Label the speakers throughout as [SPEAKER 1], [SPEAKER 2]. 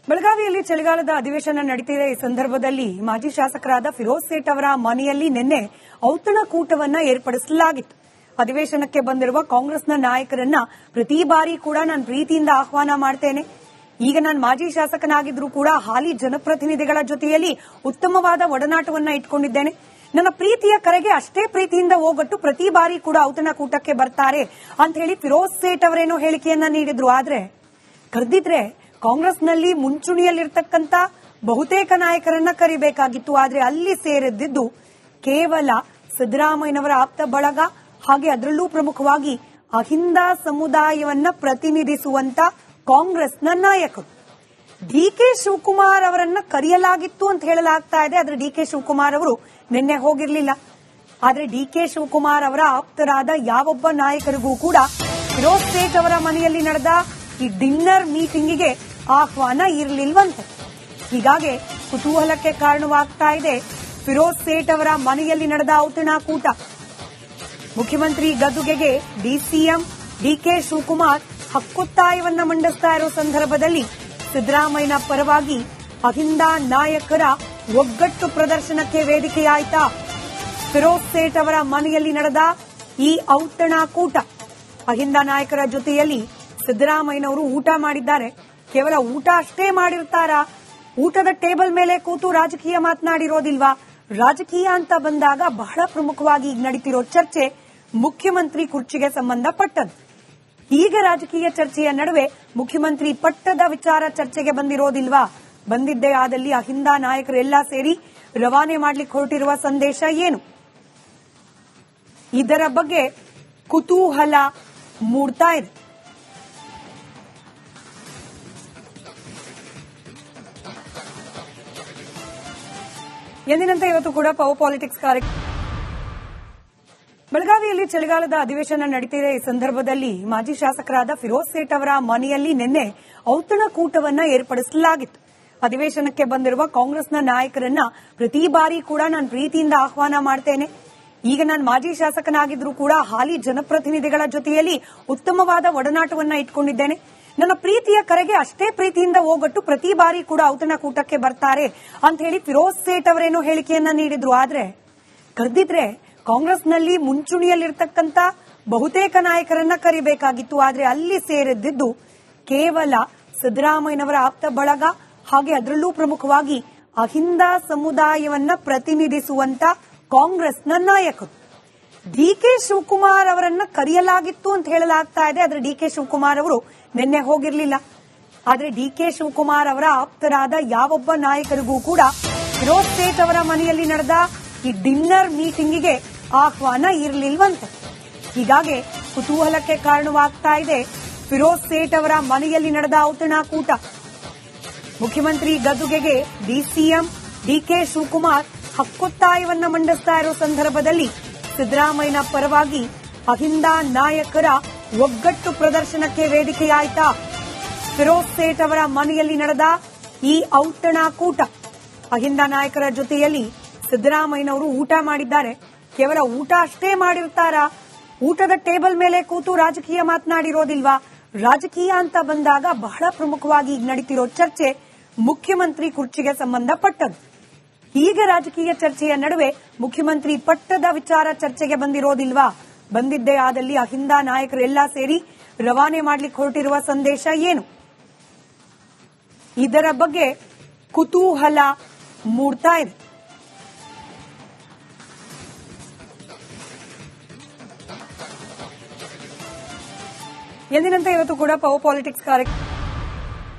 [SPEAKER 1] ಬೆಳಗಾವಿಯಲ್ಲಿ ಚಳಿಗಾಲದ ಅಧಿವೇಶನ ನಡೀತಿದೆ. ಈ ಸಂದರ್ಭದಲ್ಲಿ ಮಾಜಿ ಶಾಸಕರಾದ ಫಿರೋಜ್ ಸೇಠ್ ಅವರ ಮನೆಯಲ್ಲಿ ನಿನ್ನೆ ಔತಣಕೂಟವನ್ನ ಏರ್ಪಡಿಸಲಾಗಿತ್ತು. ಅಧಿವೇಶನಕ್ಕೆ ಬಂದಿರುವ ಕಾಂಗ್ರೆಸ್ನ ನಾಯಕರನ್ನ ಪ್ರತಿ ಬಾರಿ ಕೂಡ ನಾನು ಪ್ರೀತಿಯಿಂದ ಆಹ್ವಾನ ಮಾಡ್ತೇನೆ. ಈಗ ನಾನು ಮಾಜಿ ಶಾಸಕನಾಗಿದ್ರೂ ಕೂಡ ಹಾಲಿ ಜನಪ್ರತಿನಿಧಿಗಳ ಜೊತೆಯಲ್ಲಿ ಉತ್ತಮವಾದ ಒಡನಾಟವನ್ನ ಇಟ್ಕೊಂಡಿದ್ದೇನೆ. ನನ್ನ ಪ್ರೀತಿಯ ಕರೆಗೆ ಅಷ್ಟೇ ಪ್ರೀತಿಯಿಂದ ಹೋಗಟ್ಟು ಪ್ರತಿ ಬಾರಿ ಕೂಡ ಔತಣಕೂಟಕ್ಕೆ ಬರ್ತಾರೆ ಅಂತ ಹೇಳಿ ಫಿರೋಜ್ ಸೇಠ್ ಅವರೇನೋ ಹೇಳಿಕೆಯನ್ನ ನೀಡಿದ್ರು. ಆದ್ರೆ ಕರೆದಿದ್ರೆ ಕಾಂಗ್ರೆಸ್ನಲ್ಲಿ ಮುಂಚೂಣಿಯಲ್ಲಿರ್ತಕ್ಕಂಥ ಬಹುತೇಕ ನಾಯಕರನ್ನ ಕರಿಬೇಕಾಗಿತ್ತು. ಆದ್ರೆ ಅಲ್ಲಿ ಸೇರಿದ್ದು ಕೇವಲ ಸಿದ್ದರಾಮಯ್ಯನವರ ಆಪ್ತ ಬಳಗ, ಹಾಗೆ ಅದರಲ್ಲೂ ಪ್ರಮುಖವಾಗಿ ಅಹಿಂದ ಸಮುದಾಯವನ್ನ ಪ್ರತಿನಿಧಿಸುವಂತ ಕಾಂಗ್ರೆಸ್ನ ನಾಯಕರು. ಡಿಕೆ ಶಿವಕುಮಾರ್ ಅವರನ್ನ ಕರೆಯಲಾಗಿತ್ತು ಅಂತ ಹೇಳಲಾಗ್ತಾ ಇದೆ. ಆದ್ರೆ ಡಿಕೆ ಶಿವಕುಮಾರ್ ಅವರು ನಿನ್ನೆ ಹೋಗಿರಲಿಲ್ಲ. ಆದ್ರೆ ಡಿಕೆ ಶಿವಕುಮಾರ್ ಅವರ ಆಪ್ತರಾದ ಯಾವೊಬ್ಬ ನಾಯಕರಿಗೂ ಕೂಡ ಫಿರೋಜ್ ಸೇಠ್ ಅವರ ಮನೆಯಲ್ಲಿ ನಡೆದ ಈ ಡಿನ್ನರ್ ಮೀಟಿಂಗಿಗೆ ಆಹ್ವಾನ ಇರಲಿಲ್ವಂತೆ. ಹೀಗಾಗಿ ಕುತೂಹಲಕ್ಕೆ ಕಾರಣವಾಗ್ತಾ ಇದೆ ಫಿರೋಜ್ ಸೇಠ್ ಅವರ ಮನೆಯಲ್ಲಿ ನಡೆದ ಔತಣಕೂಟ. ಮುಖ್ಯಮಂತ್ರಿ ಗದ್ದುಗೆಗೆ ಡಿಸಿಎಂ ಡಿಕೆ ಶಿವಕುಮಾರ್ ಹಕ್ಕೊತ್ತಾಯವನ್ನ ಮಂಡಿಸ್ತಾ ಇರೋ ಸಂದರ್ಭದಲ್ಲಿ ಸಿದ್ದರಾಮಯ್ಯನ ಪರವಾಗಿ ಅಹಿಂದ ನಾಯಕರ ಒಗ್ಗಟ್ಟು ಪ್ರದರ್ಶನಕ್ಕೆ ವೇದಿಕೆಯಾಯಿತಾ? ಫಿರೋಜ್ ಸೇಠ್ ಅವರ ಮನೆಯಲ್ಲಿ ನಡೆದ ಈ ಔತಣಕೂಟ, ಅಹಿಂದ ನಾಯಕರ ಜೊತೆಯಲ್ಲಿ ಸಿದ್ದರಾಮಯ್ಯನವರು ಊಟ ಮಾಡಿದ್ದಾರೆ. ಕೇವಲ ಊಟ ಅಷ್ಟೇ ಮಾಡಿರ್ತಾರಾ? ಊಟದ ಟೇಬಲ್ ಮೇಲೆ ಕೂತು ರಾಜಕೀಯ ಮಾತನಾಡಿರೋದಿಲ್ವಾ? ರಾಜಕೀಯ ಅಂತ ಬಂದಾಗ ಬಹಳ ಪ್ರಮುಖವಾಗಿ ಈಗ ನಡೀತಿರೋ ಚರ್ಚೆ ಮುಖ್ಯಮಂತ್ರಿ ಕುರ್ಚಿಗೆ ಸಂಬಂಧಪಟ್ಟದ್ದು. ಈಗ ರಾಜಕೀಯ ಚರ್ಚೆಯ ನಡುವೆ ಮುಖ್ಯಮಂತ್ರಿ ಪಟ್ಟದ ವಿಚಾರ ಚರ್ಚೆಗೆ ಬಂದಿರೋದಿಲ್ವಾ? ಬಂದಿದ್ದೇ ಆದಲ್ಲಿ ಅಹಿಂದ ನಾಯಕರೆಲ್ಲ ಸೇರಿ ರವಾನೆ ಮಾಡ್ಲಿಕ್ಕೆ ಹೊರಟಿರುವ ಸಂದೇಶ ಏನು? ಇದರ ಬಗ್ಗೆ ಕುತೂಹಲ ಮೂಡ್ತಾ ಇದೆ. ಎಂದಿನಂತೆ ಇವತ್ತು ಕೂಡ ಪವರ್ ಪಾಲಿಟಿಕ್ಸ್ ಕಾರ್ಯಕ್ರಮ ಬೆಳಗಾವಿಯಲ್ಲಿ ಚಳಿಗಾಲದ ಅಧಿವೇಶನ ನಡೀತಿದೆ. ಈ ಸಂದರ್ಭದಲ್ಲಿ ಮಾಜಿ ಶಾಸಕರಾದ ಫಿರೋಜ್ ಸೇಠ್ ಅವರ ಮನೆಯಲ್ಲಿ ನಿನ್ನೆ ಔತಣಕೂಟವನ್ನ ಏರ್ಪಡಿಸಲಾಗಿತ್ತು. ಅಧಿವೇಶನಕ್ಕೆ ಬಂದಿರುವ ಕಾಂಗ್ರೆಸ್ನ ನಾಯಕರನ್ನ ಪ್ರತಿ ಬಾರಿ ಕೂಡ ನಾನು ಪ್ರೀತಿಯಿಂದ ಆಹ್ವಾನ ಮಾಡ್ತೇನೆ. ಈಗ ನಾನು ಮಾಜಿ ಶಾಸಕನಾಗಿದ್ರೂ ಕೂಡ ಹಾಲಿ ಜನಪ್ರತಿನಿಧಿಗಳ ಜೊತೆಯಲ್ಲಿ ಉತ್ತಮವಾದ ಒಡನಾಟವನ್ನ ಇಟ್ಕೊಂಡಿದ್ದೇನೆ. ನನ್ನ ಪ್ರೀತಿಯ ಕರೆಗೆ ಅಷ್ಟೇ ಪ್ರೀತಿಯಿಂದ ಹೋಗಟ್ಟು ಪ್ರತಿ ಬಾರಿ ಕೂಡ ಔತಣಕೂಟಕ್ಕೆ ಬರ್ತಾರೆ ಅಂತ ಹೇಳಿ ಫಿರೋಜ್ ಸೇಠ್ ಅವರೇನೋ ಹೇಳಿಕೆಯನ್ನ ನೀಡಿದ್ರು. ಆದ್ರೆ ಕರೆದಿದ್ರೆ ಕಾಂಗ್ರೆಸ್ನಲ್ಲಿ ಮುಂಚೂಣಿಯಲ್ಲಿರ್ತಕ್ಕಂಥ ಬಹುತೇಕ ನಾಯಕರನ್ನ ಕರಿಬೇಕಾಗಿತ್ತು. ಆದ್ರೆ ಅಲ್ಲಿ ಸೇರಿದ್ದು ಕೇವಲ ಸಿದ್ದರಾಮಯ್ಯನವರ ಆಪ್ತ ಬಳಗ, ಹಾಗೆ ಅದರಲ್ಲೂ ಪ್ರಮುಖವಾಗಿ ಅಹಿಂದ ಸಮುದಾಯವನ್ನ ಪ್ರತಿನಿಧಿಸುವಂತ ಕಾಂಗ್ರೆಸ್ನ ನಾಯಕರು. ಡಿಕೆ ಶಿವಕುಮಾರ್ ಅವರನ್ನ ಕರೆಯಲಾಗಿತ್ತು ಅಂತ ಹೇಳಲಾಗ್ತಾ ಇದೆ. ಆದ್ರೆ ಡಿಕೆ ಶಿವಕುಮಾರ್ ಅವರು ನಿನ್ನೆ ಹೋಗಿರಲಿಲ್ಲ. ಆದ್ರೆ ಡಿಕೆ ಶಿವಕುಮಾರ್ ಅವರ ಆಪ್ತರಾದ ಯಾವೊಬ್ಬ ನಾಯಕರಿಗೂ ಕೂಡ ಫಿರೋಜ್ ಸೇಠ್ ಅವರ ಮನೆಯಲ್ಲಿ ನಡೆದ ಈ ಡಿನ್ನರ್ ಮೀಟಿಂಗಿಗೆ ಆಹ್ವಾನ ಇರಲಿಲ್ವಂತೆ. ಹೀಗಾಗಿ ಕುತೂಹಲಕ್ಕೆ ಕಾರಣವಾಗ್ತಾ ಇದೆ ಫಿರೋಜ್ ಸೇಠ್ ಅವರ ಮನೆಯಲ್ಲಿ ನಡೆದ ಔತಣಕೂಟ. ಮುಖ್ಯಮಂತ್ರಿ ಗದ್ದುಗೆಗೆ ಡಿಸಿಎಂ ಡಿಕೆ ಶಿವಕುಮಾರ್ ಹಕ್ಕೊತ್ತಾಯವನ್ನ ಮಂಡಿಸ್ತಾ ಇರೋ ಸಂದರ್ಭದಲ್ಲಿ ಸಿದ್ದರಾಮಯ್ಯನ ಪರವಾಗಿ ಅಹಿಂದ ನಾಯಕರ ಒಗ್ಗಟ್ಟು ಪ್ರದರ್ಶನಕ್ಕೆ ವೇದಿಕೆಯಾಯಿತಾ? ಫಿರೋಜ್ ಸೇಠ್ ಅವರ ಮನೆಯಲ್ಲಿ ನಡೆದ ಈ ಔತಣಕೂಟ, ಅಹಿಂದ ನಾಯಕರ ಜೊತೆಯಲ್ಲಿ ಸಿದ್ದರಾಮಯ್ಯನವರು ಊಟ ಮಾಡಿದ್ದಾರೆ. ಕೇವಲ ಊಟ ಅಷ್ಟೇ ಮಾಡಿರ್ತಾರಾ? ಊಟದ ಟೇಬಲ್ ಮೇಲೆ ಕೂತು ರಾಜಕೀಯ ಮಾತನಾಡಿರೋದಿಲ್ವಾ? ರಾಜಕೀಯ ಅಂತ ಬಂದಾಗ ಬಹಳ ಪ್ರಮುಖವಾಗಿ ಈಗ ನಡೀತಿರೋ ಚರ್ಚೆ ಮುಖ್ಯಮಂತ್ರಿ ಕುರ್ಚಿಗೆ ಸಂಬಂಧಪಟ್ಟದ್ದು. ಈಗ ರಾಜಕೀಯ ಚರ್ಚೆಯ ನಡುವೆ ಮುಖ್ಯಮಂತ್ರಿ ಪಟ್ಟದ ವಿಚಾರ ಚರ್ಚೆಗೆ ಬಂದಿರೋದಿಲ್ವಾ? ಬಂದಿದ್ದೇ ಆದಲ್ಲಿ ಅಹಿಂದ ನಾಯಕರೆಲ್ಲ ಸೇರಿ ರವಾನೆ ಮಾಡ್ಲಿಕ್ಕೆ ಹೊರಟಿರುವ ಸಂದೇಶ ಏನು? ಇದರ ಬಗ್ಗೆ ಕುತೂಹಲ ಮೂಡ್ತಾ ಇದೆ. ಎಂದಿನಂತೆ ಇವತ್ತು ಕೂಡ ಪವರ್ ಪಾಲಿಟಿಕ್ಸ್ ಕಾರ್ಯಕ್ರಮ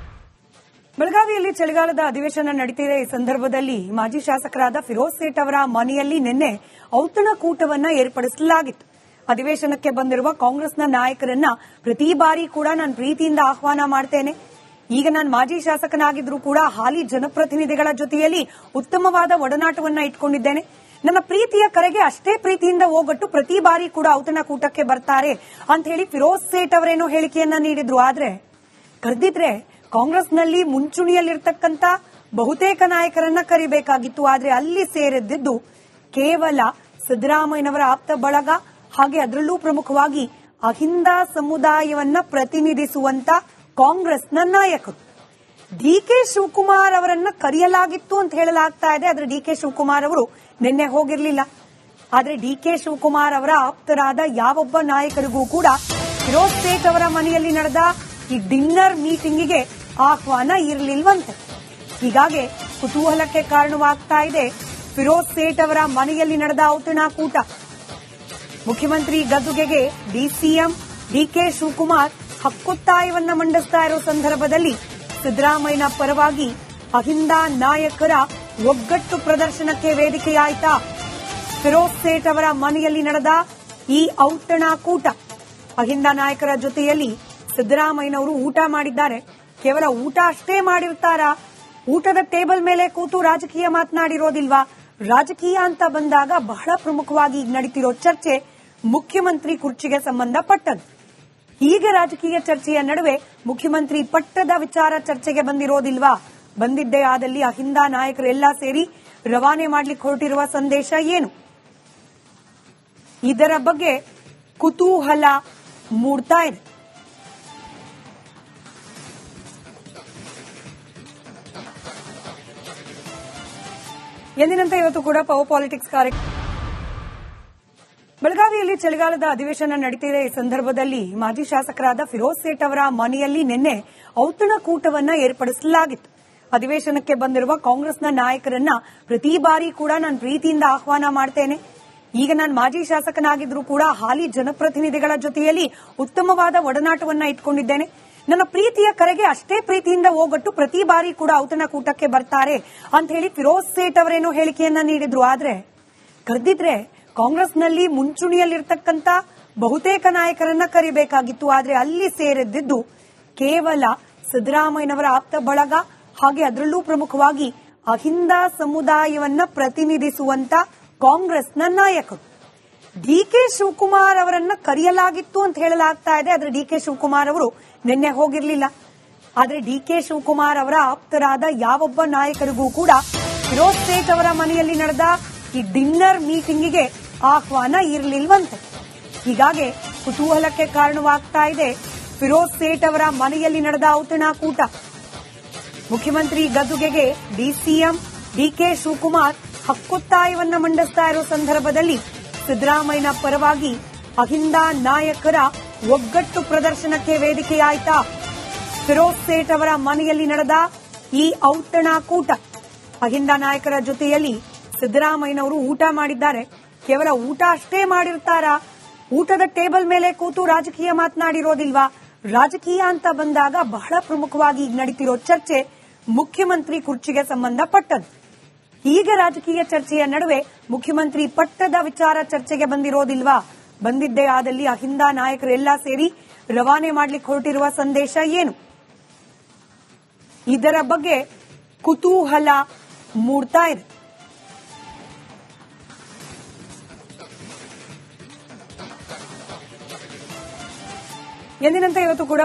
[SPEAKER 1] ಬೆಳಗಾವಿಯಲ್ಲಿ ಚಳಿಗಾಲದ ಅಧಿವೇಶನ ನಡೀತಿದೆ. ಈ ಸಂದರ್ಭದಲ್ಲಿ ಮಾಜಿ ಶಾಸಕರಾದ ಫಿರೋಜ್ ಸೇಠ್ ಅವರ ಮನೆಯಲ್ಲಿ ನಿನ್ನೆ ಔತಣಕೂಟವನ್ನ ಏರ್ಪಡಿಸಲಾಗಿತ್ತು. ಅಧಿವೇಶನಕ್ಕೆ ಬಂದಿರುವ ಕಾಂಗ್ರೆಸ್ನ ನಾಯಕರನ್ನ ಪ್ರತಿ ಬಾರಿ ಕೂಡ ನಾನು ಪ್ರೀತಿಯಿಂದ ಆಹ್ವಾನ ಮಾಡ್ತೇನೆ. ಈಗ ನಾನು ಮಾಜಿ ಶಾಸಕನಾಗಿದ್ರೂ ಕೂಡ ಹಾಲಿ ಜನಪ್ರತಿನಿಧಿಗಳ ಜೊತೆಯಲ್ಲಿ ಉತ್ತಮವಾದ ಒಡನಾಟವನ್ನ ಇಟ್ಕೊಂಡಿದ್ದೇನೆ. ನನ್ನ ಪ್ರೀತಿಯ ಕರೆಗೆ ಅಷ್ಟೇ ಪ್ರೀತಿಯಿಂದ ಹೋಗಟ್ಟು ಪ್ರತಿ ಬಾರಿ ಕೂಡ ಔತಣಕೂಟಕ್ಕೆ ಬರ್ತಾರೆ ಅಂತ ಹೇಳಿ ಫಿರೋಜ್ ಸೇಠ್ ಅವರೇನೋ ಹೇಳಿಕೆಯನ್ನ ನೀಡಿದ್ರು. ಆದ್ರೆ ಕರೆದಿದ್ರೆ ಕಾಂಗ್ರೆಸ್ನಲ್ಲಿ ಮುಂಚೂಣಿಯಲ್ಲಿರ್ತಕ್ಕಂಥ ಬಹುತೇಕ ನಾಯಕರನ್ನ ಕರಿಬೇಕಾಗಿತ್ತು. ಆದ್ರೆ ಅಲ್ಲಿ ಸೇರಿದ್ದು ಕೇವಲ ಸಿದ್ದರಾಮಯ್ಯನವರ ಆಪ್ತ ಬಳಗ, ಹಾಗೆ ಅದರಲ್ಲೂ ಪ್ರಮುಖವಾಗಿ ಅಹಿಂದ ಸಮುದಾಯವನ್ನ ಪ್ರತಿನಿಧಿಸುವಂತ ಕಾಂಗ್ರೆಸ್ನ ನಾಯಕರು. ಡಿಕೆ ಶಿವಕುಮಾರ್ ಅವರನ್ನ ಕರೆಯಲಾಗಿತ್ತು ಅಂತ ಹೇಳಲಾಗ್ತಾ ಇದೆ. ಆದ್ರೆ ಡಿಕೆ ಶಿವಕುಮಾರ್ ಅವರು ನಿನ್ನೆ ಹೋಗಿರಲಿಲ್ಲ. ಆದ್ರೆ ಡಿಕೆ ಶಿವಕುಮಾರ್ ಅವರ ಆಪ್ತರಾದ ಯಾವೊಬ್ಬ ನಾಯಕರಿಗೂ ಕೂಡ ಫಿರೋಜ್ ಸೇಠ್ ಅವರ ಮನೆಯಲ್ಲಿ ನಡೆದ ಈ ಡಿನ್ನರ್ ಮೀಟಿಂಗಿಗೆ ಆಹ್ವಾನ ಇರಲಿಲ್ವಂತೆ. ಹೀಗಾಗಿ ಕುತೂಹಲಕ್ಕೆ ಕಾರಣವಾಗ್ತಾ ಇದೆ ಫಿರೋಜ್ ಸೇಠ್ ಅವರ ಮನೆಯಲ್ಲಿ ನಡೆದ ಔತಣಕೂಟ. ಮುಖ್ಯಮಂತ್ರಿ ಗದ್ದುಗೆಗೆ ಡಿಸಿಎಂ ಡಿಕೆ ಶಿವಕುಮಾರ್ ಹಕ್ಕೊತ್ತಾಯವನ್ನ ಮಂಡಿಸ್ತಾ ಇರೋ ಸಂದರ್ಭದಲ್ಲಿ ಸಿದ್ದರಾಮಯ್ಯ ಪರವಾಗಿ ಅಹಿಂದ ನಾಯಕರ ಒಗ್ಗಟ್ಟು ಪ್ರದರ್ಶನಕ್ಕೆ ವೇದಿಕೆಯಾಯಿತಾ? ಫಿರೋಜ್ ಸೇಠ್ ಅವರ ಮನೆಯಲ್ಲಿ ನಡೆದ ಈ ಔತಣಕೂಟ. ಅಹಿಂದ ನಾಯಕರ ಜೊತೆಯಲ್ಲಿ ಸಿದ್ದರಾಮಯ್ಯನವರು ಊಟ ಮಾಡಿದ್ದಾರೆ. ಕೇವಲ ಊಟ ಅಷ್ಟೇ ಮಾಡಿರ್ತಾರಾ? ಊಟದ ಟೇಬಲ್ ಮೇಲೆ ಕೂತು ರಾಜಕೀಯ ಮಾತನಾಡಿರೋದಿಲ್ವಾ? ರಾಜಕೀಯ ಅಂತ ಬಂದಾಗ ಬಹಳ ಪ್ರಮುಖವಾಗಿ ಈಗ ನಡೀತಿರೋ ಚರ್ಚೆ ಮುಖ್ಯಮಂತ್ರಿ ಕುರ್ಚಿಗೆ ಸಂಬಂಧಪಟ್ಟದ್ದು. ಹೀಗೆ ರಾಜಕೀಯ ಚರ್ಚೆಯ ನಡುವೆ ಮುಖ್ಯಮಂತ್ರಿ ಪಟ್ಟದ ವಿಚಾರ ಚರ್ಚೆಗೆ ಬಂದಿರೋದಿಲ್ವಾ? ಬಂದಿದ್ದೇ ಆದಲ್ಲಿ ಅಹಿಂದ ನಾಯಕರೆಲ್ಲ ಸೇರಿ ರವಾನೆ ಮಾಡ್ಲಿಕ್ಕೆ ಹೊರಟಿರುವ ಸಂದೇಶ ಏನು? ಇದರ ಬಗ್ಗೆ ಕುತೂಹಲ ಮೂಡ್ತಾ ಇದೆ. ಎಂದಿನಂತೆ ಇವತ್ತು ಕೂಡ ಪವರ್ ಪಾಲಿಟಿಕ್ಸ್ ಕಾರ್ಯಕ್ರಮ ಬೆಳಗಾವಿಯಲ್ಲಿ ಚಳಿಗಾಲದ ಅಧಿವೇಶನ ನಡೀತಿದೆ. ಈ ಸಂದರ್ಭದಲ್ಲಿ ಮಾಜಿ ಶಾಸಕರಾದ ಫಿರೋಜ್ ಸೇಠ್ ಅವರ ಮನೆಯಲ್ಲಿ ನಿನ್ನೆ ಔತಣಕೂಟವನ್ನ ಏರ್ಪಡಿಸಲಾಗಿತ್ತು. ಅಧಿವೇಶನಕ್ಕೆ ಬಂದಿರುವ ಕಾಂಗ್ರೆಸ್ನ ನಾಯಕರನ್ನ ಪ್ರತಿ ಬಾರಿ ಕೂಡ ನಾನು ಪ್ರೀತಿಯಿಂದ ಆಹ್ವಾನ ಮಾಡ್ತೇನೆ. ಈಗ ನಾನು ಮಾಜಿ ಶಾಸಕನಾಗಿದ್ರೂ ಕೂಡ ಹಾಲಿ ಜನಪ್ರತಿನಿಧಿಗಳ ಜೊತೆಯಲ್ಲಿ ಉತ್ತಮವಾದ ಒಡನಾಟವನ್ನ ಇಟ್ಕೊಂಡಿದ್ದೇನೆ. ನನ್ನ ಪ್ರೀತಿಯ ಕರೆಗೆ ಅಷ್ಟೇ ಪ್ರೀತಿಯಿಂದ ಹೋಗೊಟ್ಟು ಪ್ರತಿ ಬಾರಿ ಕೂಡ ಔತಣಕೂಟಕ್ಕೆ ಬರ್ತಾರೆ ಅಂತ ಹೇಳಿ ಫಿರೋಜ್ ಸೇಠ್ ಅವರೇನೋ ಹೇಳಿಕೆಯನ್ನ ನೀಡಿದ್ರು. ಆದ್ರೆ ಕರೆದಿದ್ರೆ ಕಾಂಗ್ರೆಸ್ನಲ್ಲಿ ಮುಂಚೂಣಿಯಲ್ಲಿರ್ತಕ್ಕಂಥ ಬಹುತೇಕ ನಾಯಕರನ್ನ ಕರಿಬೇಕಾಗಿತ್ತು. ಆದ್ರೆ ಅಲ್ಲಿ ಸೇರಿದ್ದು ಕೇವಲ ಸಿದ್ದರಾಮಯ್ಯನವರ ಆಪ್ತ ಬಳಗ, ಹಾಗೆ ಅದರಲ್ಲೂ ಪ್ರಮುಖವಾಗಿ ಅಹಿಂದ ಸಮುದಾಯವನ್ನ ಪ್ರತಿನಿಧಿಸುವಂತ ಕಾಂಗ್ರೆಸ್ನ ನಾಯಕರು. ಡಿಕೆ ಶಿವಕುಮಾರ್ ಅವರನ್ನ ಕರೆಯಲಾಗಿತ್ತು ಅಂತ ಹೇಳಲಾಗ್ತಾ ಇದೆ. ಆದ್ರೆ ಡಿಕೆ ಶಿವಕುಮಾರ್ ಅವರು ನಿನ್ನೆ ಹೋಗಿರಲಿಲ್ಲ. ಆದ್ರೆ ಡಿಕೆ ಶಿವಕುಮಾರ್ ಅವರ ಆಪ್ತರಾದ ಯಾವೊಬ್ಬ ನಾಯಕರಿಗೂ ಕೂಡ ಫಿರೋಜ್ ಸೇಠ್ ಅವರ ಮನೆಯಲ್ಲಿ ನಡೆದ ಈ ಡಿನ್ನರ್ ಮೀಟಿಂಗಿಗೆ ಆಹ್ವಾನ ಇರಲಿಲ್ವಂತೆ. ಹೀಗಾಗಿ ಕುತೂಹಲಕ್ಕೆ ಕಾರಣವಾಗ್ತಾ ಇದೆ ಫಿರೋಜ್ ಸೇಠ್ ಅವರ ಮನೆಯಲ್ಲಿ ನಡೆದ ಔತಣಕೂಟ. ಮುಖ್ಯಮಂತ್ರಿ ಗದ್ದುಗೆಗೆ ಡಿಸಿಎಂ ಡಿಕೆ ಶಿವಕುಮಾರ್ ಹಕ್ಕೊತ್ತಾಯವನ್ನ ಮಂಡಿಸ್ತಾ ಇರೋ ಸಂದರ್ಭದಲ್ಲಿ ಸಿದ್ದರಾಮಯ್ಯ ಪರವಾಗಿ ಅಹಿಂದ ನಾಯಕರ ಒಗ್ಗಟ್ಟು ಪ್ರದರ್ಶನಕ್ಕೆ ವೇದಿಕೆಯಾಯಿತಾ? ಫಿರೋಜ್ ಸೇಠ್ ಅವರ ಮನೆಯಲ್ಲಿ ನಡೆದ ಈ ಔತಣಕೂಟ. ಅಹಿಂದ ನಾಯಕರ ಜೊತೆಯಲ್ಲಿ ಸಿದ್ದರಾಮಯ್ಯನವರು ಊಟ ಮಾಡಿದ್ದಾರೆ. ಕೇವಲ ಊಟ ಅಷ್ಟೇ ಮಾಡಿರ್ತಾರಾ? ಊಟದ ಟೇಬಲ್ ಮೇಲೆ ಕೂತು ರಾಜಕೀಯ ಮಾತನಾಡಿರೋದಿಲ್ವಾ? ರಾಜಕೀಯ ಅಂತ ಬಂದಾಗ ಬಹಳ ಪ್ರಮುಖವಾಗಿ ಈಗ ನಡೀತಿರೋ ಚರ್ಚೆ ಮುಖ್ಯಮಂತ್ರಿ ಕುರ್ಚಿಗೆ ಸಂಬಂಧಪಟ್ಟದ್ದು. ಹೀಗೆ ರಾಜಕೀಯ ಚರ್ಚೆಯ ನಡುವೆ ಮುಖ್ಯಮಂತ್ರಿ ಪಟ್ಟದ ವಿಚಾರ ಚರ್ಚೆಗೆ ಬಂದಿರೋದಿಲ್ವಾ? ಬಂದಿದ್ದೇ ಆದಲ್ಲಿ ಅಹಿಂದ ನಾಯಕರೆಲ್ಲ ಸೇರಿ ರವಾನೆ ಮಾಡ್ಲಿಕ್ಕೆ ಹೊರಟಿರುವ ಸಂದೇಶ ಏನು? ಇದರ ಬಗ್ಗೆ ಕುತೂಹಲ ಮೂಡ್ತಾ ಇದೆ. ಎಂದಿನಂತೆ ಇವತ್ತು ಕೂಡ